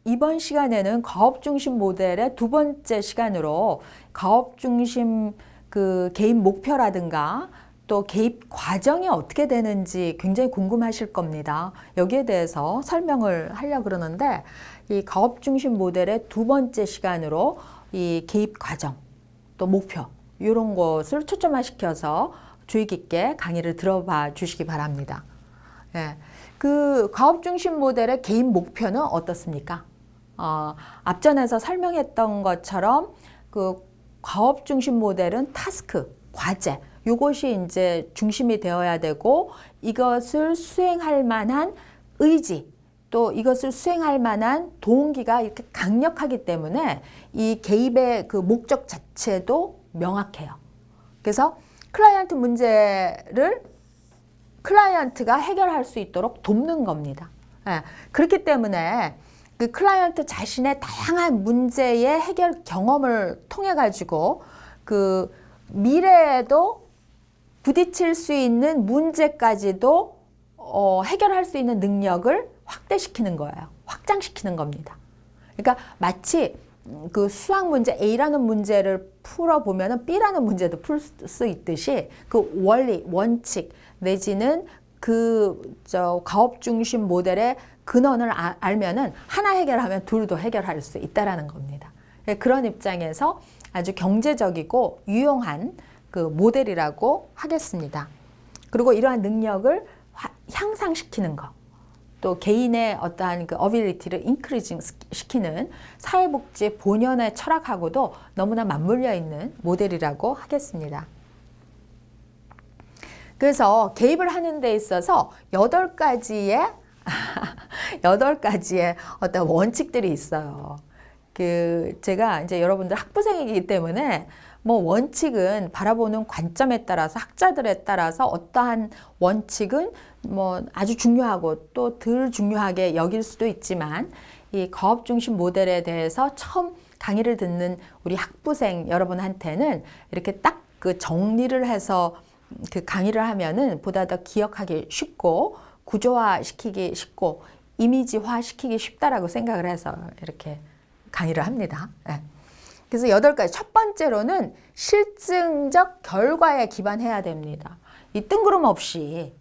이번 시간에는 가업 중심 모델의 두 번째 시간으로 가업 중심 그 개입 목표라든가 또 개입 과정이 어떻게 되는지 굉장히 궁금하실 겁니다. 여기에 대해서 설명을 하려고 그러는데 이 가업 중심 모델의 두 번째 시간으로 이 개입 과정 또 목표 이런 것을 초점화시켜서 주의 깊게 강의를 들어봐 주시기 바랍니다. 예, 그 가업 중심 모델의 개입 목표는 어떻습니까? 앞전에서 설명했던 것처럼 그 가업 중심 모델은 타스크, 과제, 이것이 이제 중심이 되어야 되고 이것을 수행할 만한 의지, 또 이것을 수행할 만한 동기가 이렇게 강력하기 때문에 이 개입의 그 목적 자체도 명확해요. 그래서 클라이언트 문제를 클라이언트가 해결할 수 있도록 돕는 겁니다. 예, 그렇기 때문에 그 클라이언트 자신의 다양한 문제의 해결 경험을 통해 가지고 그 미래에도 부딪힐 수 있는 문제까지도 해결할 수 있는 능력을 확대시키는 거예요. 확장시키는 겁니다. 그러니까 마치 그 수학 문제 A라는 문제를 풀어보면 B라는 문제도 풀 수 있듯이 그 원리, 원칙 내지는 그 가업 중심 모델의 근원을 알면은 하나 해결하면 둘도 해결할 수 있다라는 겁니다. 그런 입장에서 아주 경제적이고 유용한 그 모델이라고 하겠습니다. 그리고 이러한 능력을 향상시키는 것, 또 개인의 어떠한 그 어빌리티를 인크리징 시키는 사회복지 본연의 철학하고도 너무나 맞물려 있는 모델이라고 하겠습니다. 그래서 개입을 하는 데 있어서 8가지의 어떤 원칙들이 있어요. 제가 이제 여러분들 학부생이기 때문에 뭐 원칙은 바라보는 관점에 따라서 학자들에 따라서 어떠한 원칙은 뭐 아주 중요하고 또 덜 중요하게 여길 수도 있지만 이 가업 중심 모델에 대해서 처음 강의를 듣는 우리 학부생 여러분한테는 이렇게 딱 그 정리를 해서 그 강의를 하면은 보다 더 기억하기 쉽고 구조화시키기 쉽고 이미지화 시키기 쉽다라고 생각을 해서 이렇게 강의를 합니다. 네. 그래서 8가지. 첫 번째로는 실증적 결과에 기반해야 됩니다. 이 뜬구름 없이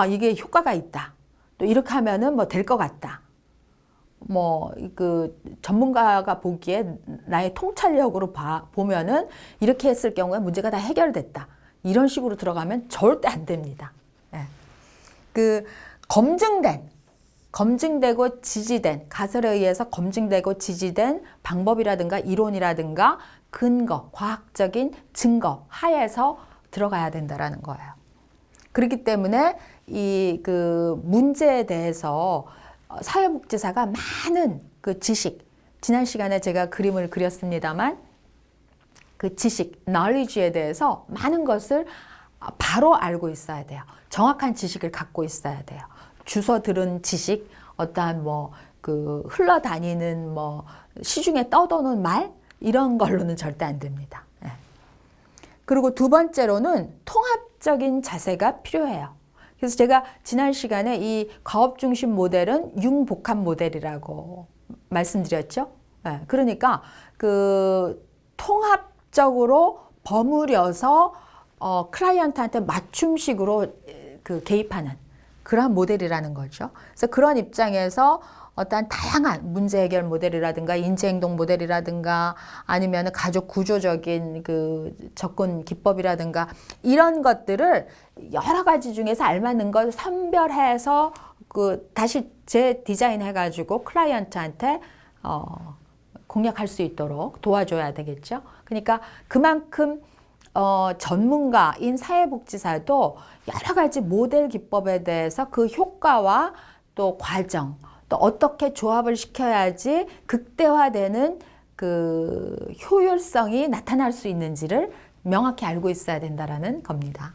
이게 효과가 있다. 또 이렇게 하면은 뭐 될 것 같다. 뭐 그 전문가가 보기에 나의 통찰력으로 보면은 이렇게 했을 경우에 문제가 다 해결됐다. 이런 식으로 들어가면 절대 안 됩니다. 네. 그 검증되고 지지된, 가설에 의해서 검증되고 지지된 방법이라든가 이론이라든가 근거, 과학적인 증거 하에서 들어가야 된다라는 거예요. 그렇기 때문에 이 그 문제에 대해서 사회복지사가 많은 그 지식, 지난 시간에 제가 그림을 그렸습니다만 그 지식, knowledge에 대해서 많은 것을 바로 알고 있어야 돼요. 정확한 지식을 갖고 있어야 돼요. 주워 들은 지식, 어떠한 뭐 그 흘러다니는 뭐 시중에 떠도는 말 이런 걸로는 절대 안 됩니다. 예. 그리고 두 번째로는 통합적인 자세가 필요해요. 그래서 제가 지난 시간에 이 가업 중심 모델은 융복합 모델이라고 말씀드렸죠. 예. 그러니까 그 통합적으로 버무려서 클라이언트한테 맞춤식으로 그 개입하는 그러한 모델이라는 거죠. 그래서 그런 입장에서 어떠한 다양한 문제 해결 모델이라든가 인지행동 모델이라든가 아니면 가족 구조적인 그 접근 기법이라든가 이런 것들을 여러 가지 중에서 알맞는 걸 선별해서 그 다시 재디자인 해가지고 클라이언트한테 공략할 수 있도록 도와줘야 되겠죠. 그러니까 그만큼 전문가인 사회복지사도 여러 가지 모델 기법에 대해서 그 효과와 또 과정, 또 어떻게 조합을 시켜야지 극대화되는 그 효율성이 나타날 수 있는지를 명확히 알고 있어야 된다라는 겁니다.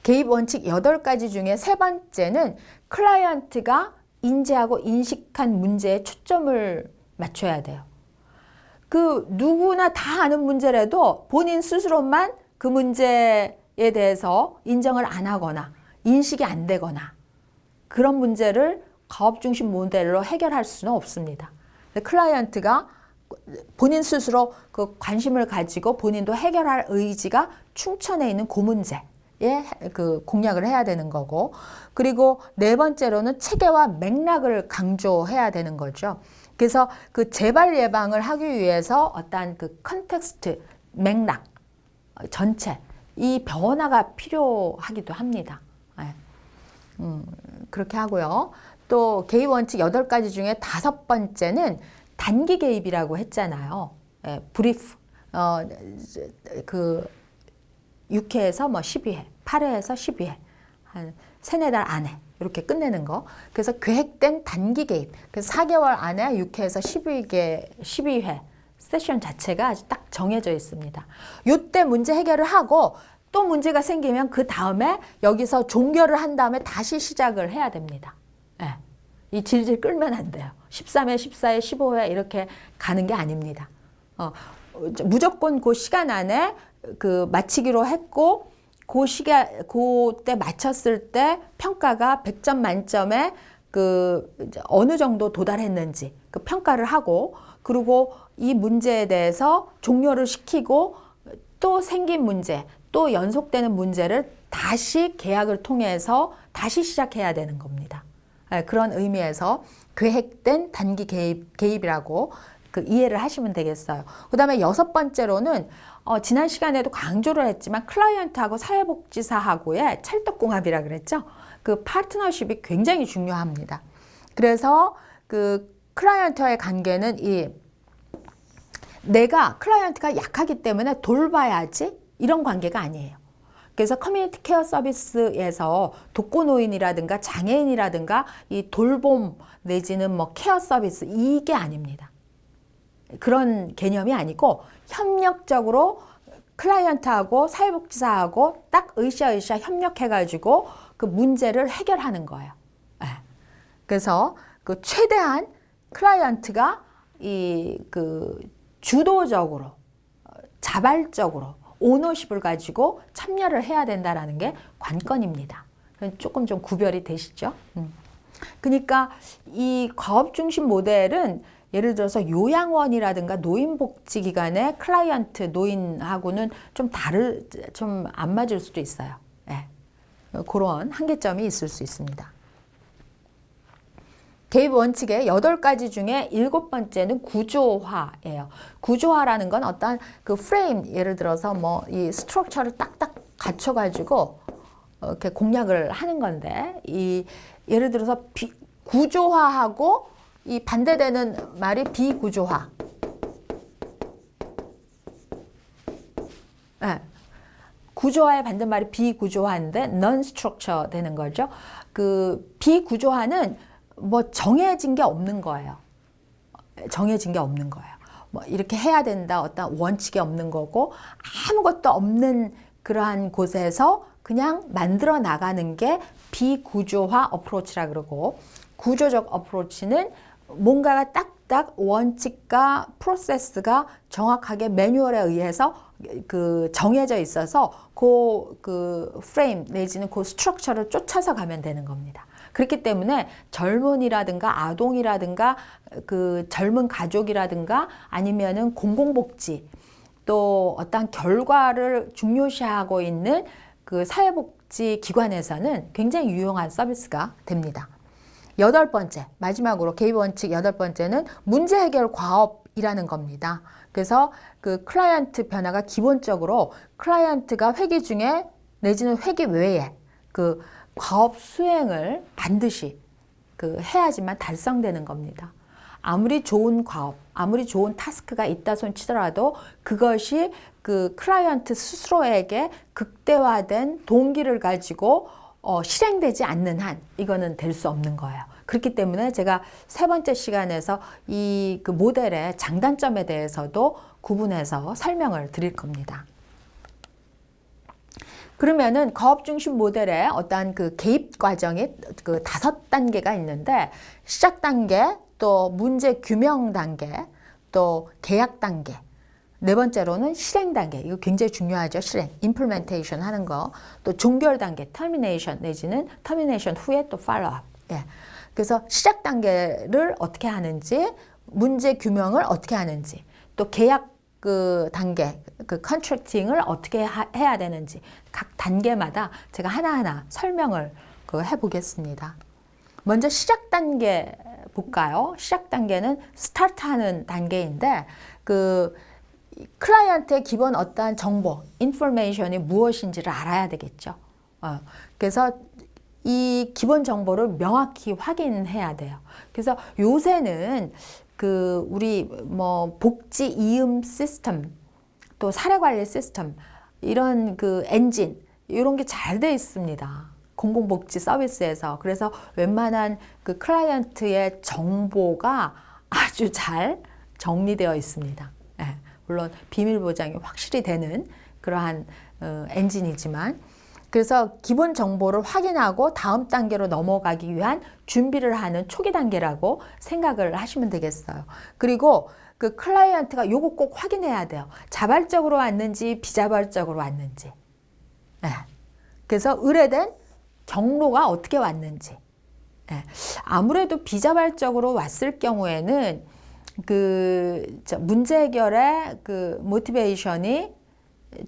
개입 원칙 8가지 중에 세 번째는 클라이언트가 인지하고 인식한 문제에 초점을 맞춰야 돼요. 그 누구나 다 아는 문제라도 본인 스스로만 그 문제에 대해서 인정을 안 하거나 인식이 안 되거나 그런 문제를 가업 중심 모델로 해결할 수는 없습니다. 클라이언트가 본인 스스로 그 관심을 가지고 본인도 해결할 의지가 충천해 있는 그 문제에 그 공략을 해야 되는 거고, 그리고 네 번째로는 체계와 맥락을 강조해야 되는 거죠. 그래서 그 재발 예방을 하기 위해서 어떠한 그 컨텍스트, 맥락 전체 이 변화가 필요하기도 합니다. 그렇게 하고요. 또 개입 원칙 8가지 중에 5번째는 단기 개입이라고 했잖아요. 브리프, 그 6회에서 뭐 12회, 8회에서 12회, 한 3-4달 안에 이렇게 끝내는 거. 그래서 계획된 단기 개입. 그래서 4개월 안에 6회에서 12회 세션 자체가 아주 딱 정해져 있습니다. 요때 문제 해결을 하고 또 문제가 생기면 그 다음에 여기서 종결을 한 다음에 다시 시작을 해야 됩니다. 이 질질 끌면 안 돼요. 13회, 14회, 15회 이렇게 가는 게 아닙니다. 무조건 그 시간 안에 그 마치기로 했고, 그때 마쳤을 때 평가가 100점 만점에 그 어느 정도 도달했는지 그 평가를 하고, 그리고 이 문제에 대해서 종료를 시키고 또 생긴 문제, 또 연속되는 문제를 다시 계약을 통해서 다시 시작해야 되는 겁니다. 그런 의미에서 계획된 단기 개입이라고 그 이해를 하시면 되겠어요. 그 다음에 6번째로는 지난 시간에도 강조를 했지만 클라이언트하고 사회복지사하고의 찰떡궁합이라 그랬죠. 그 파트너십이 굉장히 중요합니다. 그래서 그 클라이언트와의 관계는 내가 클라이언트가 약하기 때문에 돌봐야지 이런 관계가 아니에요. 그래서 커뮤니티 케어 서비스에서 독거노인이라든가 장애인이라든가 이 돌봄 내지는 뭐 케어 서비스 이게 아닙니다. 그런 개념이 아니고 협력적으로 클라이언트하고 사회복지사하고 딱 으쌰으쌰 협력해가지고 그 문제를 해결하는 거예요. 그래서 그 최대한 클라이언트가 그 주도적으로 자발적으로 오너십을 가지고 참여를 해야 된다라는 게 관건입니다. 조금 좀 구별이 되시죠? 그러니까 이 과업 중심 모델은 예를 들어서 요양원이라든가 노인복지기관의 클라이언트 노인하고는 좀 안 맞을 수도 있어요. 그런 한계점이 있을 수 있습니다. 개입 원칙의 8가지 중에 7번째는 구조화예요. 구조화라는 건 어떤 그 프레임, 예를 들어서 뭐 이 스트럭처를 딱딱 갖춰가지고 이렇게 공략을 하는 건데, 예를 들어서 구조화하고 이 반대되는 말이 비구조화. 구조화의 반대말이 비구조화인데 non-structure 되는 거죠. 그 비구조화는 뭐 정해진 게 없는 거예요. 정해진 게 없는 거예요. 뭐 이렇게 해야 된다 어떤 원칙이 없는 거고, 아무것도 없는 그러한 곳에서 그냥 만들어 나가는 게 비구조화 어프로치라 그러고, 구조적 어프로치는 뭔가가 딱딱 원칙과 프로세스가 정확하게 매뉴얼에 의해서 그 정해져 있어서 그 프레임 내지는 그 스트럭처를 쫓아서 가면 되는 겁니다. 그렇기 때문에 젊은이라든가 아동이라든가 그 젊은 가족이라든가 아니면은 공공복지, 또 어떤 결과를 중요시하고 있는 그 사회복지 기관에서는 굉장히 유용한 서비스가 됩니다. 8번째, 마지막으로 개입 원칙 8번째는 문제 해결 과업이라는 겁니다. 그래서 그 클라이언트 변화가 기본적으로 클라이언트가 회기 중에 내지는 회기 외에 그 과업 수행을 반드시 그 해야지만 달성되는 겁니다. 아무리 좋은 과업, 아무리 좋은 타스크가 있다 손 치더라도 그것이 그 클라이언트 스스로에게 극대화된 동기를 가지고 실행되지 않는 한 이거는 될 수 없는 거예요. 그렇기 때문에 제가 3번째 시간에서 이 그 모델의 장단점에 대해서도 구분해서 설명을 드릴 겁니다. 그러면은 과업 중심 모델의 어떠한 그 개입 과정이 그 5단계가 있는데, 시작 단계, 또 문제 규명 단계, 또 계약 단계, 4번째로는 실행 단계. 이거 굉장히 중요하죠. 실행, implementation 하는 거. 또 종결 단계, termination 내지는 termination 후에 또 follow up. 그래서 시작 단계를 어떻게 하는지, 문제 규명을 어떻게 하는지, 또 계약 그 단계, 그 컨트랙팅을 어떻게 해야 되는지 각 단계마다 제가 하나하나 설명을 해보겠습니다. 먼저 시작 단계 볼까요? 시작 단계는 스타트하는 단계인데 그 클라이언트의 기본 어떠한 정보, 인포메이션이 무엇인지를 알아야 되겠죠. 그래서 이 기본 정보를 명확히 확인해야 돼요. 그래서 요새는 그 우리 뭐 복지 이음 시스템, 또 사례 관리 시스템, 이런 그 엔진 이런 게 잘 돼 있습니다. 공공복지 서비스에서. 그래서 웬만한 그 클라이언트의 정보가 아주 잘 정리되어 있습니다. 네, 물론 비밀 보장이 확실히 되는 그러한 엔진이지만, 그래서 기본 정보를 확인하고 다음 단계로 넘어가기 위한 준비를 하는 초기 단계라고 생각을 하시면 되겠어요. 그리고 그 클라이언트가 요거 꼭 확인해야 돼요. 자발적으로 왔는지 비자발적으로 왔는지. 네. 그래서 의뢰된 경로가 어떻게 왔는지. 네. 아무래도 비자발적으로 왔을 경우에는 그 문제 해결의 그 모티베이션이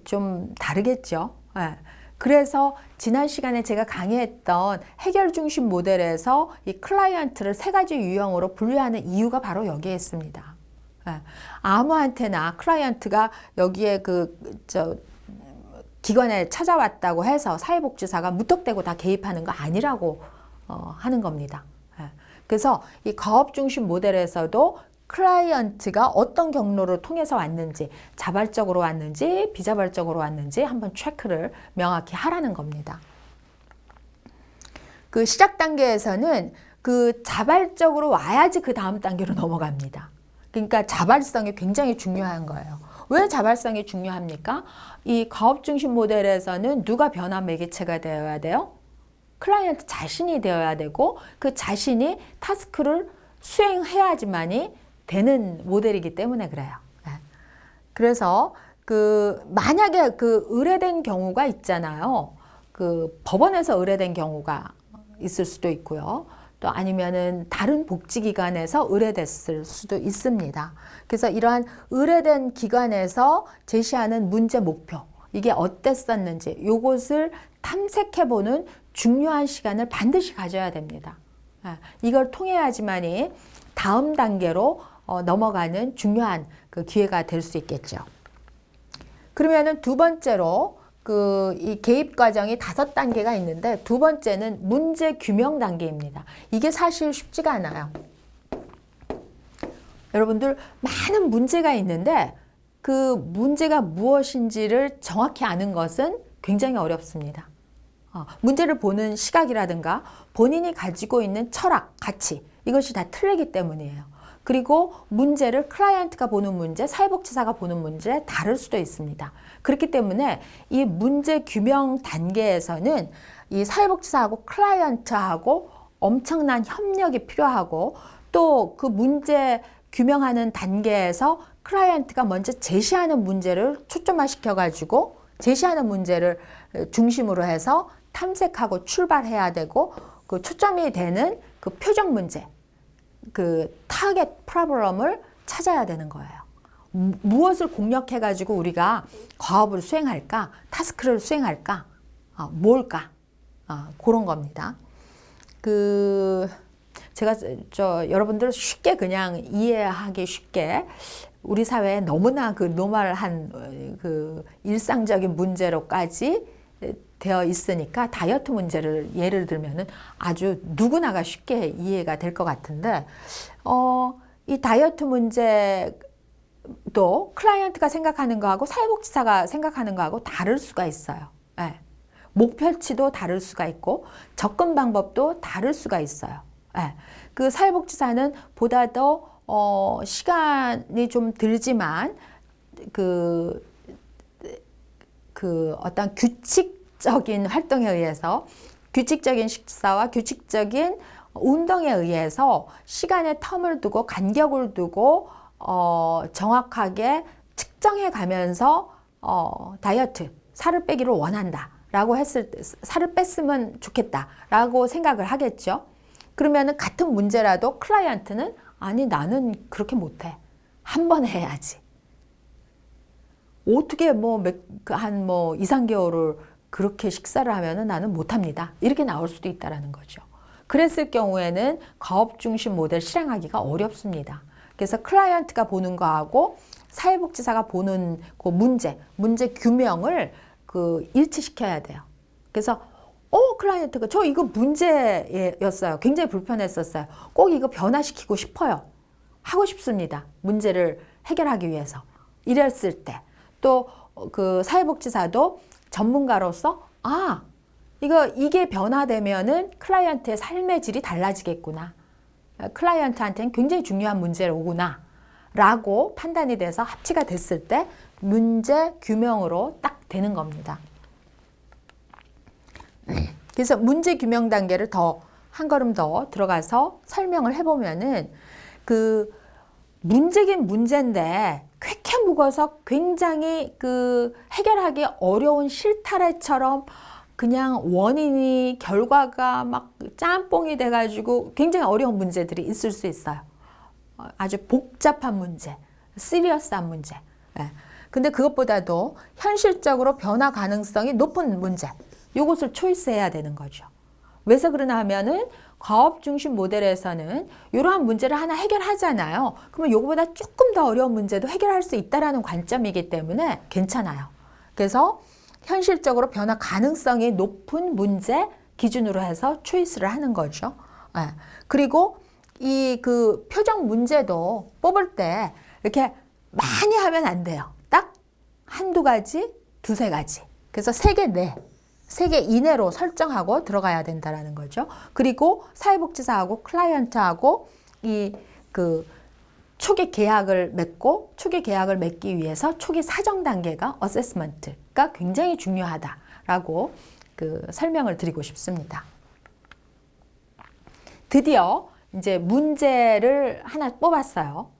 좀 다르겠죠. 네. 그래서 지난 시간에 제가 강의했던 해결 중심 모델에서 이 클라이언트를 세 가지 유형으로 분류하는 이유가 바로 여기에 있습니다. 아무한테나 클라이언트가 여기에 기관에 찾아왔다고 해서 사회복지사가 무턱대고 다 개입하는 거 아니라고 하는 겁니다. 그래서 이 가업 중심 모델에서도 클라이언트가 어떤 경로를 통해서 왔는지, 자발적으로 왔는지 비자발적으로 왔는지 한번 체크를 명확히 하라는 겁니다. 그 시작 단계에서는 그 자발적으로 와야지 그 다음 단계로 넘어갑니다. 그러니까 자발성이 굉장히 중요한 거예요. 왜 자발성이 중요합니까? 이 가업 중심 모델에서는 누가 변화 매개체가 되어야 돼요? 클라이언트 자신이 되어야 되고, 그 자신이 타스크를 수행해야지만이 되는 모델이기 때문에 그래요. 그래서 그 만약에 그 의뢰된 경우가 있잖아요. 그 법원에서 의뢰된 경우가 있을 수도 있고요. 또 아니면은 다른 복지기관에서 의뢰됐을 수도 있습니다. 그래서 이러한 의뢰된 기관에서 제시하는 문제 목표, 이게 어땠었는지 요것을 탐색해보는 중요한 시간을 반드시 가져야 됩니다. 이걸 통해야지만이 다음 단계로 넘어가는 중요한 그 기회가 될 수 있겠죠. 그러면은 두 번째로 이 개입 과정이 5단계가 있는데, 두 번째는 문제 규명 단계입니다. 이게 사실 쉽지가 않아요. 여러분들 많은 문제가 있는데 그 문제가 무엇인지를 정확히 아는 것은 굉장히 어렵습니다. 문제를 보는 시각이라든가 본인이 가지고 있는 철학, 가치, 이것이 다 틀리기 때문이에요. 그리고 문제를 클라이언트가 보는 문제, 사회복지사가 보는 문제 다를 수도 있습니다. 그렇기 때문에 이 문제 규명 단계에서는 이 사회복지사하고 클라이언트하고 엄청난 협력이 필요하고, 또 그 문제 규명하는 단계에서 클라이언트가 먼저 제시하는 문제를 초점화시켜 가지고 제시하는 문제를 중심으로 해서 탐색하고 출발해야 되고, 그 초점이 되는 그 표적 문제, 그 타겟 프로블럼을 찾아야 되는 거예요. 무엇을 공략해 가지고 우리가 과업을 수행할까, 타스크를 수행할까, 뭘까, 그런 겁니다. 제가 여러분들 쉽게 그냥 이해하기 쉽게, 우리 사회에 너무나 그 노멀한 그 일상적인 문제로까지 되어 있으니까 다이어트 문제를 예를 들면은 아주 누구나가 쉽게 이해가 될 것 같은데, 이 다이어트 문제도 클라이언트가 생각하는 거하고 사회복지사가 생각하는 거하고 다를 수가 있어요. 네. 목표치도 다를 수가 있고 접근 방법도 다를 수가 있어요. 네. 그 사회복지사는 보다 더 시간이 좀 들지만 그 어떤 규칙적인 활동에 의해서, 규칙적인 식사와 규칙적인 운동에 의해서 시간의 텀을 두고 간격을 두고 정확하게 측정해 가면서 다이어트, 살을 빼기를 원한다 라고 했을 때, 살을 뺐으면 좋겠다 라고 생각을 하겠죠. 그러면은 같은 문제라도 클라이언트는 아니 나는 그렇게 못해. 한 번 해야지. 어떻게 한 2, 3개월을 그렇게 식사를 하면은 나는 못합니다. 이렇게 나올 수도 있다라는 거죠. 그랬을 경우에는 가업 중심 모델 실행하기가 어렵습니다. 그래서 클라이언트가 보는 거하고 사회복지사가 보는 그 문제 규명을 일치시켜야 돼요. 그래서 클라이언트가 저 이거 문제였어요. 굉장히 불편했었어요. 꼭 이거 변화시키고 싶어요. 하고 싶습니다. 문제를 해결하기 위해서. 이랬을 때 또 그 사회복지사도 전문가로서 이게 변화되면은 클라이언트의 삶의 질이 달라지겠구나. 클라이언트한테는 굉장히 중요한 문제로구나. 라고 판단이 돼서 합치가 됐을 때 문제 규명으로 딱 되는 겁니다. 그래서 문제 규명 단계를 한 걸음 더 들어가서 설명을 해보면은 문제긴 문제인데 꽤 묵어서 굉장히 해결하기 어려운 실타래처럼 그냥 원인이 결과가 막 짬뽕이 돼가지고 굉장히 어려운 문제들이 있을 수 있어요. 아주 복잡한 문제, 시리어스한 문제. 근데 그것보다도 현실적으로 변화 가능성이 높은 문제, 이것을 초이스해야 되는 거죠. 왜서 그러나 하면은 가업 중심 모델에서는 이러한 문제를 하나 해결하잖아요. 그러면 이거보다 조금 더 어려운 문제도 해결할 수 있다는 관점이기 때문에 괜찮아요. 그래서 현실적으로 변화 가능성이 높은 문제 기준으로 해서 초이스를 하는 거죠. 그리고 이 표적 문제도 뽑을 때 이렇게 많이 하면 안 돼요. 딱 한두 가지, 두세 가지. 그래서 3개 이내로 설정하고 들어가야 된다는 거죠. 그리고 사회복지사하고 클라이언트하고 초기 계약을 맺기 위해서 초기 사정 단계가 어세스먼트가 굉장히 중요하다라고 설명을 드리고 싶습니다. 드디어 이제 문제를 하나 뽑았어요.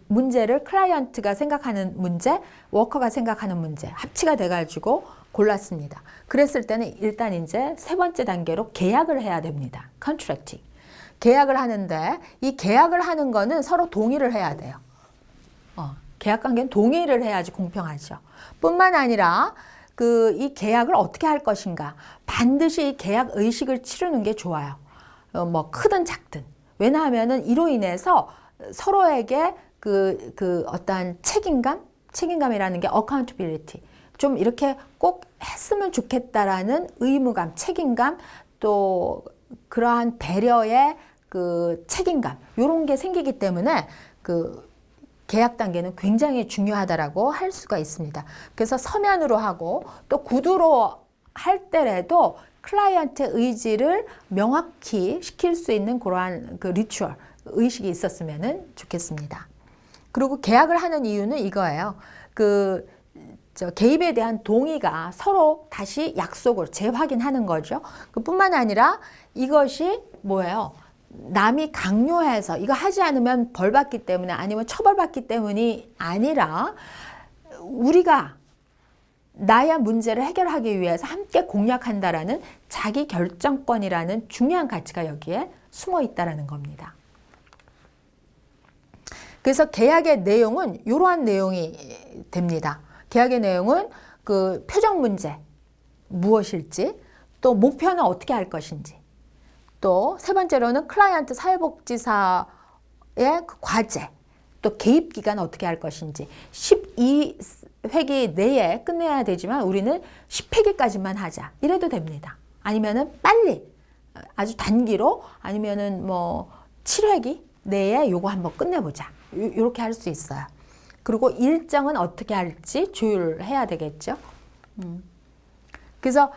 문제를 클라이언트가 생각하는 문제, 워커가 생각하는 문제 합치가 돼가지고 골랐습니다. 그랬을 때는 일단 이제 3번째 단계로 계약을 해야 됩니다. 컨트랙팅. 계약을 하는데 이 계약을 하는 거는 서로 동의를 해야 돼요. 계약 관계는 동의를 해야지 공평하죠. 뿐만 아니라 이 계약을 어떻게 할 것인가. 반드시 이 계약 의식을 치르는 게 좋아요. 크든 작든. 왜냐하면은 이로 인해서 서로에게 어떤 책임감이라는 게 accountability. 좀 이렇게 꼭 했으면 좋겠다라는 의무감, 책임감, 또 그러한 배려의 책임감, 이런 게 생기기 때문에 계약 단계는 굉장히 중요하다라고 할 수가 있습니다. 그래서 서면으로 하고 또 구두로 할 때라도 클라이언트의 의지를 명확히 시킬 수 있는 그러한 리추얼, 의식이 있었으면 좋겠습니다. 그리고 계약을 하는 이유는 이거예요. 개입에 대한 동의가 서로 다시 약속을 재확인하는 거죠. 뿐만 아니라 이것이 뭐예요? 남이 강요해서 이거 하지 않으면 벌받기 때문에 아니면 처벌받기 때문이 아니라 우리가 나의 문제를 해결하기 위해서 함께 공략한다라는 자기 결정권이라는 중요한 가치가 여기에 숨어 있다라는 겁니다. 그래서 계약의 내용은 이러한 내용이 됩니다. 계약의 내용은 표적 문제 무엇일지, 또 목표는 어떻게 할 것인지, 또 3번째로는 클라이언트 사회복지사의 과제, 또 개입 기간 어떻게 할 것인지 12회기 내에 끝내야 되지만 우리는 10회기까지만 하자 이래도 됩니다. 아니면은 빨리 아주 단기로 아니면은 7회기 내에 요거 한번 끝내보자 이렇게 할 수 있어요. 그리고 일정은 어떻게 할지 조율해야 되겠죠. 그래서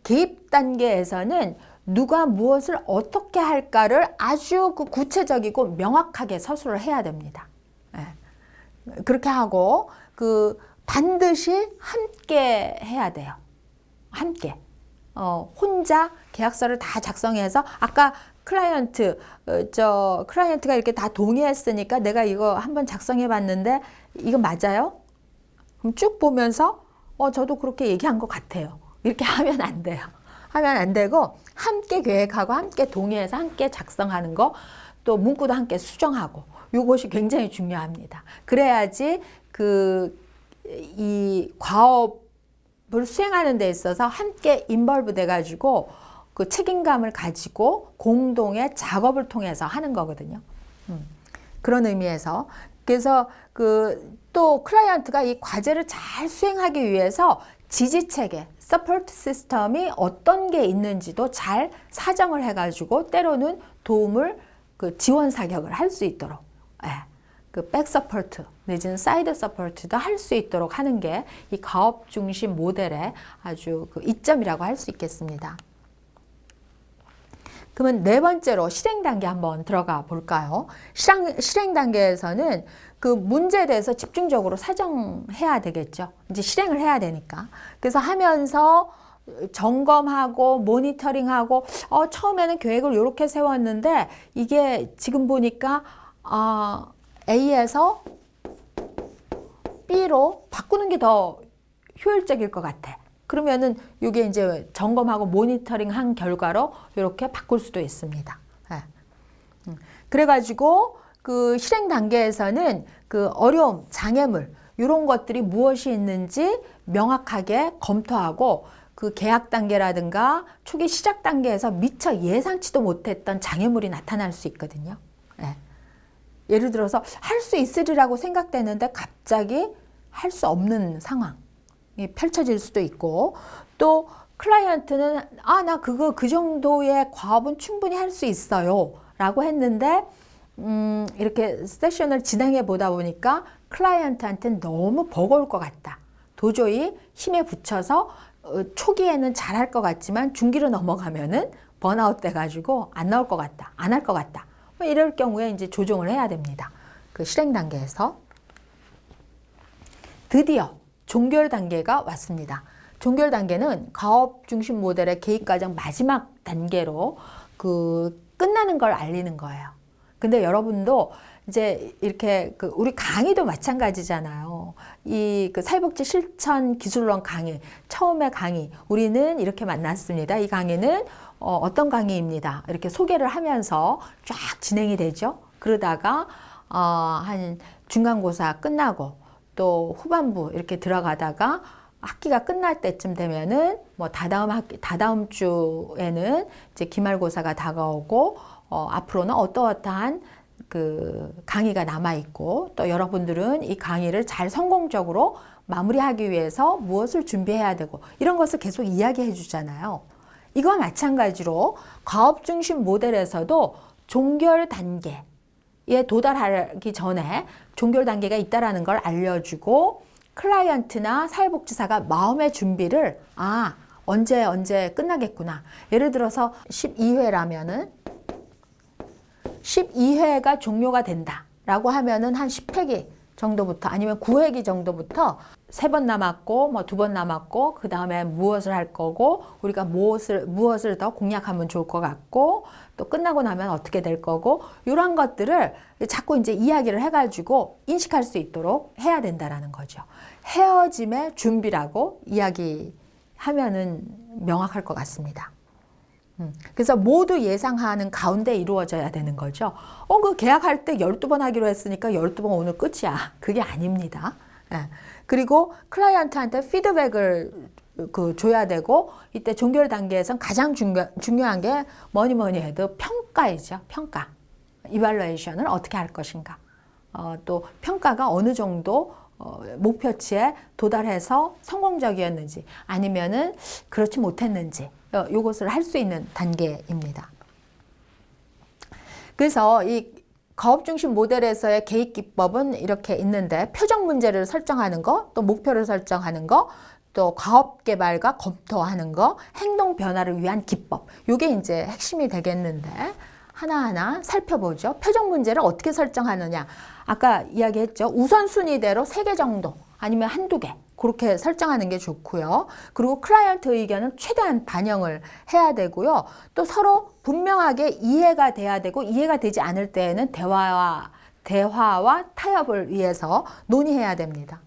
개입 단계에서는 누가 무엇을 어떻게 할까를 아주 구체적이고 명확하게 서술을 해야 됩니다. 그렇게 하고 반드시 함께 해야 돼요. 함께. 혼자 계약서를 다 작성해서 아까 클라이언트가 이렇게 다 동의했으니까 내가 이거 한번 작성해 봤는데 이거 맞아요? 그럼 쭉 보면서 저도 그렇게 얘기한 것 같아요. 이렇게 하면 안 돼요. 하면 안 되고 함께 계획하고 함께 동의해서 함께 작성하는 거, 또 문구도 함께 수정하고, 이것이 굉장히 중요합니다. 그래야지 이 과업을 수행하는 데 있어서 함께 인벌브 돼가지고 그 책임감을 가지고 공동의 작업을 통해서 하는 거거든요. 그런 의미에서. 그래서 또 클라이언트가 이 과제를 잘 수행하기 위해서 지지체계, 서포트 시스템이 어떤 게 있는지도 잘 사정을 해가지고 때로는 도움을 지원 사격을 할 수 있도록, 백 서포트 내지는 사이드 서포트도 할 수 있도록 하는 게 이 가업 중심 모델의 아주 이점이라고 할 수 있겠습니다. 그러면 네 번째로 실행 단계 한번 들어가 볼까요? 실행 단계에서는 그 문제에 대해서 집중적으로 사정해야 되겠죠. 이제 실행을 해야 되니까. 그래서 하면서 점검하고 모니터링하고 처음에는 계획을 이렇게 세웠는데 이게 지금 보니까 A에서 B로 바꾸는 게 더 효율적일 것 같아. 그러면은 이게 이제 점검하고 모니터링 한 결과로 이렇게 바꿀 수도 있습니다. 그래가지고 그 실행 단계에서는 그 어려움, 장애물 이런 것들이 무엇이 있는지 명확하게 검토하고 그 계약 단계라든가 초기 시작 단계에서 미처 예상치도 못했던 장애물이 나타날 수 있거든요. 예를 들어서 할 수 있으리라고 생각되는데 갑자기 할 수 없는 상황이 펼쳐질 수도 있고, 또 클라이언트는 나 그 정도의 과업은 충분히 할 수 있어요 라고 했는데 이렇게 세션을 진행해 보다 보니까 클라이언트한테는 너무 버거울 것 같다. 도저히 힘에 붙여서 초기에는 잘할 것 같지만 중기로 넘어가면은 번아웃 돼가지고 안 나올 것 같다. 안 할 것 같다. 이럴 경우에 이제 조정을 해야 됩니다. 그 실행 단계에서. 드디어 종결 단계가 왔습니다. 종결 단계는 가업 중심 모델의 계획 과정 마지막 단계로 끝나는 걸 알리는 거예요. 근데 여러분도 이제 이렇게 우리 강의도 마찬가지잖아요. 이 사회복지 실천 기술론 강의, 처음에 강의, 우리는 이렇게 만났습니다. 이 강의는 어떤 강의입니다. 이렇게 소개를 하면서 쫙 진행이 되죠. 그러다가 한 중간고사 끝나고 또 후반부 이렇게 들어가다가 학기가 끝날 때쯤 되면은 다다음 주에는 이제 기말고사가 다가오고 앞으로는 어떠한 강의가 남아있고, 또 여러분들은 이 강의를 잘 성공적으로 마무리하기 위해서 무엇을 준비해야 되고, 이런 것을 계속 이야기해 주잖아요. 이거와 마찬가지로 가업 중심 모델에서도 종결 단계에 도달하기 전에 종결 단계가 있다라는 걸 알려주고, 클라이언트나 사회복지사가 마음의 준비를 언제 끝나겠구나. 예를 들어서 12회라면은 12회가 종료가 된다라고 하면은 한 10회기 정도부터 아니면 9회기 정도부터 3번 남았고 2번 남았고 그 다음에 무엇을 할 거고 우리가 무엇을 더 공략하면 좋을 것 같고 또 끝나고 나면 어떻게 될 거고 이런 것들을 자꾸 이제 이야기를 해가지고 인식할 수 있도록 해야 된다라는 거죠. 헤어짐의 준비라고 이야기하면은 명확할 것 같습니다. 그래서 모두 예상하는 가운데 이루어져야 되는 거죠. 그 계약할 때 12번 하기로 했으니까 12번 오늘 끝이야. 그게 아닙니다. 그리고 클라이언트한테 피드백을 줘야 되고, 이때 종결 단계에선 가장 중요한 게 뭐니 해도 평가이죠. 평가. 이발루에이션을 어떻게 할 것인가. 또 평가가 어느 정도 목표치에 도달해서 성공적이었는지 아니면은 그렇지 못했는지 이것을 할 수 있는 단계입니다. 그래서 이 가업 중심 모델에서의 계획 기법은 이렇게 있는데, 표적 문제를 설정하는 거, 또 목표를 설정하는 거, 또 가업 개발과 검토하는 거, 행동 변화를 위한 기법. 이게 이제 핵심이 되겠는데 하나하나 살펴보죠. 표적 문제를 어떻게 설정하느냐. 아까 이야기했죠. 우선순위대로 3개 정도 아니면 1~2개 그렇게 설정하는 게 좋고요. 그리고 클라이언트 의견을 최대한 반영을 해야 되고요. 또 서로 분명하게 이해가 돼야 되고, 이해가 되지 않을 때에는 대화와 타협을 위해서 논의해야 됩니다.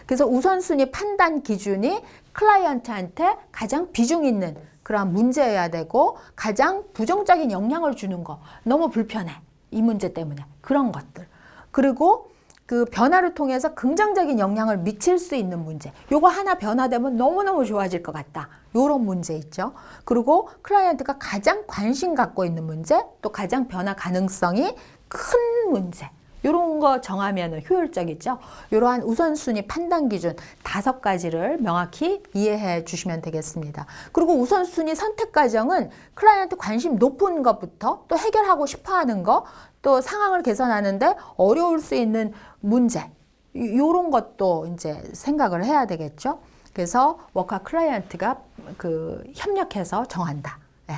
그래서 우선순위 판단 기준이 클라이언트한테 가장 비중 있는 그러한 문제여야 되고 가장 부정적인 영향을 주는 거 너무 불편해. 이 문제 때문에 그런 것들. 그리고 그 변화를 통해서 긍정적인 영향을 미칠 수 있는 문제. 요거 하나 변화되면 너무너무 좋아질 것 같다. 요런 문제 있죠. 그리고 클라이언트가 가장 관심 갖고 있는 문제, 또 가장 변화 가능성이 큰 문제. 요런 거 정하면 효율적이죠. 이러한 우선순위 판단 기준 5가지를 명확히 이해해 주시면 되겠습니다. 그리고 우선순위 선택 과정은 클라이언트 관심 높은 것부터 또 해결하고 싶어 하는 거, 또 상황을 개선하는데 어려울 수 있는 문제, 요런 것도 이제 생각을 해야 되겠죠. 그래서 워크와 클라이언트가 그 협력해서 정한다. 예.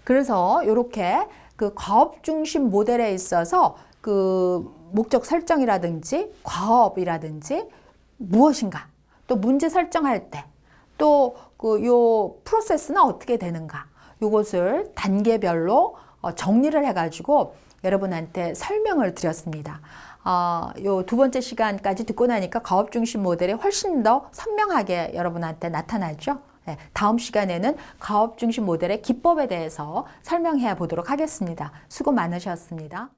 그래서 이렇게 그 과업 중심 모델에 있어서 그 목적 설정이라든지 과업이라든지 무엇인가, 또 문제 설정할 때 또 그 요 프로세스는 어떻게 되는가, 요것을 단계별로 정리를 해가지고 여러분한테 설명을 드렸습니다. 요 2번째 시간까지 듣고 나니까 과업 중심 모델이 훨씬 더 선명하게 여러분한테 나타나죠. 네, 다음 시간에는 과업 중심 모델의 기법에 대해서 설명해 보도록 하겠습니다. 수고 많으셨습니다.